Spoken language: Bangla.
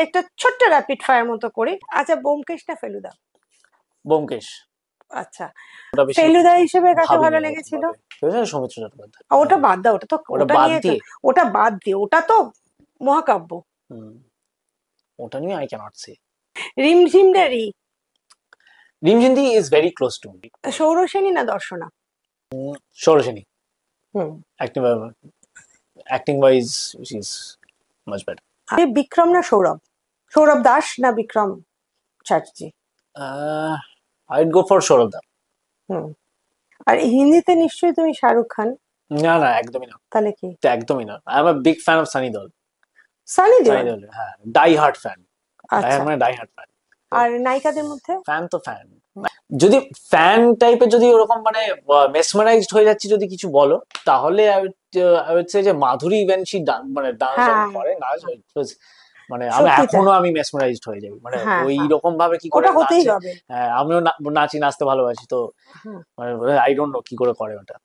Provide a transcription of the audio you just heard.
একটা ছোট্ট র্যাপিড ফায়ার মতো করি। আচ্ছা, ব্যোমকেশ না ফেলুদা? ব্যোমকেশ। আচ্ছা, ওটা বেশি ফেলুদা হিসেবে কাকে ভাবিনি ভালো ওরকম লেগেছিল? ভাবে। ফেলুদা সৌমিত্র চট্টোপাধ্যায়। ওটা বাদ দাও, ওটা তো ওটা ওটা বাদ নিয়ে তো, দিয়ে ওটা বাদ দিয়ে, ওটা তো মহাকাব্য। ওটা নিয়ে আই ক্যানট সে। রিমঝিম রে রিমঝিন্দি is very close to me. Saurseni না Darshana? Saurseni. Hmm. Acting wise she is much better. Bikram না সৌরভ? সৌরভ দাস না Bikram Chatterjee? I'd go for Sourav দা। হুম। আর হিন্দিতে নিশ্চয়ই তুমি শাহরুখ খান? না না, একদমই না। তাহলে কি? একদমই না। I am a big fan of Sunny Deol. Sunny Sunny Deol? Deol, হ্যাঁ, ডাই হার্ট ফ্যান। আচ্ছা। মানে ডাই হার্ট ফ্যান। আর নায়িকাদের মধ্যে? ফ্যান তো ফ্যান। যদি ফ্যান টাইপের, যদি ওরকম মানে মেসমারাইজড হয়ে যাচ্ছি যদি কিছু বলো, তাহলে আই উড সে যে মাধুরী ইভেন শি মানে ডান্স যখন করে নাচ, মানে আমি সত্যি তাই। এখনো আমি মেসমারাইজড হয়ে যাই। মানে হ্যাঁ, ওই হ্যাঁ। রকম ভাবে কি করে ওটা হতেই নাচে। হবে। হ্যাঁ, আমিও নাচি, নাচতে ভালোবাসি তো। হুম। মানে আই ডোন্ট নো কি করে করে ওটা।